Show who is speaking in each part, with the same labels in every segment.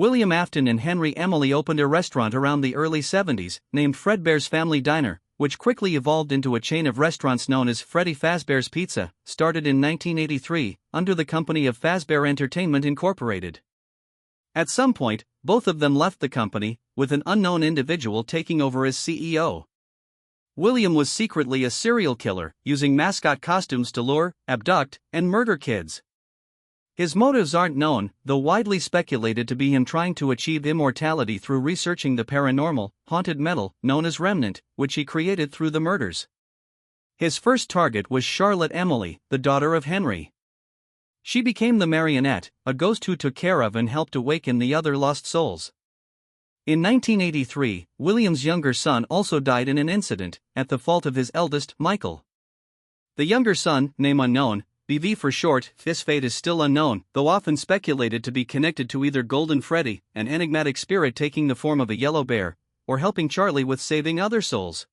Speaker 1: William Afton and Henry Emily opened a restaurant around the early 70s, named Fredbear's Family Diner, which quickly evolved into a chain of restaurants known as Fazbear's Pizza, started in 1983, under the company of Fazbear Entertainment Incorporated. At some point, both of them left the company, with an unknown individual taking over as CEO. William was secretly a serial killer, using mascot costumes to lure, abduct, and murder kids. His motives aren't known, though widely speculated to be him trying to achieve immortality through researching the paranormal, haunted metal, known as remnant, which he created through the murders. His first target was Charlotte Emily, the daughter of Henry. She became the Marionette, a ghost who took care of and helped awaken the other lost souls. In 1983, William's younger son also died in an incident, at the fault of his eldest, Michael. The younger son, name unknown, BV for short, his fate is still unknown, though often speculated to be connected to either Golden Freddy, an enigmatic spirit taking the form of a yellow bear, or helping Charlie with saving other souls.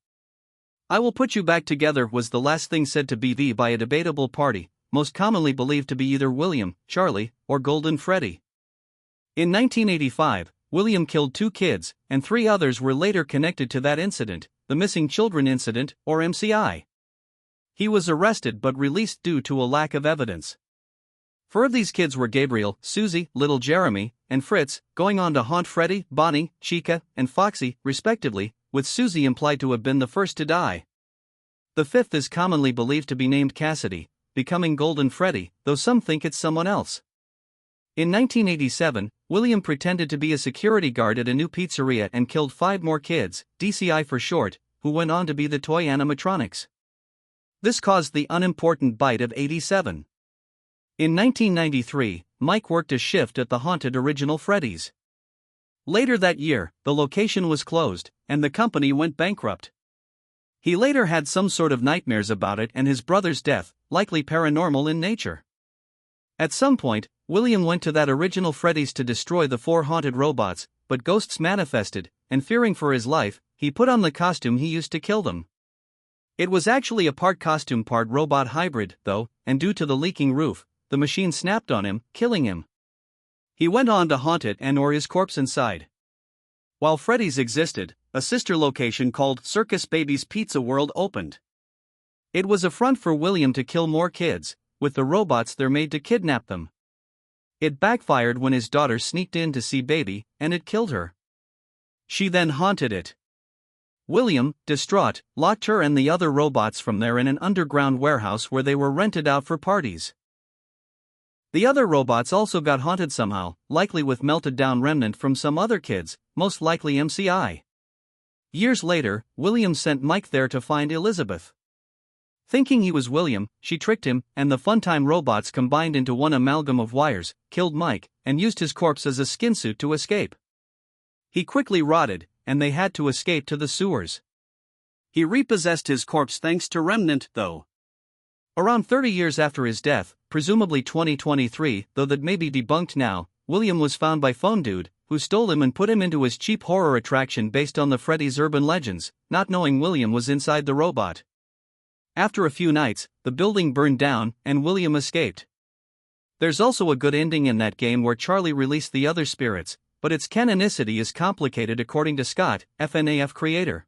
Speaker 1: "I will put you back together" was the last thing said to BV by a debatable party, most commonly believed to be either William, Charlie, or Golden Freddy. In 1985, William killed 2 kids, and 3 others were later connected to that incident, the Missing Children Incident, or MCI. He was arrested but released due to a lack of evidence. 4 of these kids were Gabriel, Susie, little Jeremy, and Fritz, going on to haunt Freddy, Bonnie, Chica, and Foxy, respectively, with Susie implied to have been the first to die. The 5th is commonly believed to be named Cassidy, becoming Golden Freddy, though some think it's someone else. In 1987, William pretended to be a security guard at a new pizzeria and killed 5 more kids, DCI for short, who went on to be the toy animatronics. This caused the unimportant bite of 87. In 1993, Mike worked a shift at the haunted original Freddy's. Later that year, the location was closed, and the company went bankrupt. He later had some sort of nightmares about it and his brother's death, likely paranormal in nature. At some point, William went to that original Freddy's to destroy the 4 haunted robots, but ghosts manifested, and fearing for his life, he put on the costume he used to kill them. It was actually a part costume part robot hybrid, though, and due to the leaking roof, the machine snapped on him, killing him. He went on to haunt it and or his corpse inside. While Freddy's existed, a sister location called Circus Baby's Pizza World opened. It was a front for William to kill more kids, with the robots there made to kidnap them. It backfired when his daughter sneaked in to see Baby, and it killed her. She then haunted it. William, distraught, locked her and the other robots from there in an underground warehouse where they were rented out for parties. The other robots also got haunted somehow, likely with melted down remnant from some other kids, most likely MCI. Years later, William sent Mike there to find Elizabeth. Thinking he was William, she tricked him, and the Funtime robots combined into one amalgam of wires, killed Mike, and used his corpse as a skinsuit to escape. He quickly rotted, and they had to escape to the sewers. He repossessed his corpse thanks to Remnant, though. Around 30 years after his death, presumably 2023, though that may be debunked now, William was found by Phone Dude, who stole him and put him into his cheap horror attraction based on the Freddy's urban legends, not knowing William was inside the robot. After a few nights, the building burned down, and William escaped. There's also a good ending in that game where Charlie released the other spirits, but its canonicity is complicated according to Scott, FNAF creator.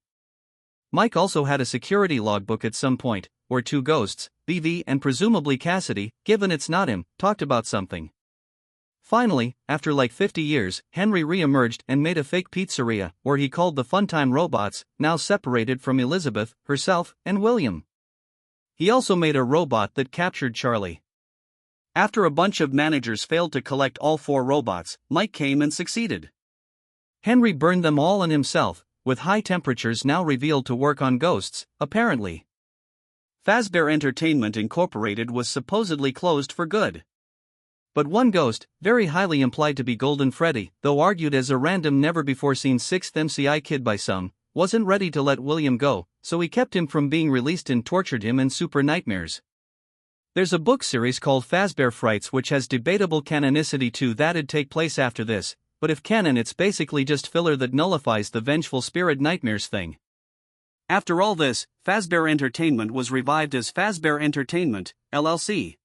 Speaker 1: Mike also had a security logbook at some point, where 2 ghosts, BV and presumably Cassidy, given it's not him, talked about something. Finally, after like 50 years, Henry re-emerged and made a fake pizzeria, where he called the Funtime robots, now separated from Elizabeth, herself, and William. He also made a robot that captured Charlie. After a bunch of managers failed to collect all 4 robots, Mike came and succeeded. Henry burned them all on himself, with high temperatures now revealed to work on ghosts, apparently. Fazbear Entertainment Incorporated was supposedly closed for good. But one ghost, very highly implied to be Golden Freddy, though argued as a random never-before-seen 6th MCI kid by some, wasn't ready to let William go, so he kept him from being released and tortured him in super nightmares. There's a book series called Fazbear Frights which has debatable canonicity too that'd take place after this, but if canon it's basically just filler that nullifies the vengeful spirit nightmares thing. After all this, Fazbear Entertainment was revived as Fazbear Entertainment, LLC.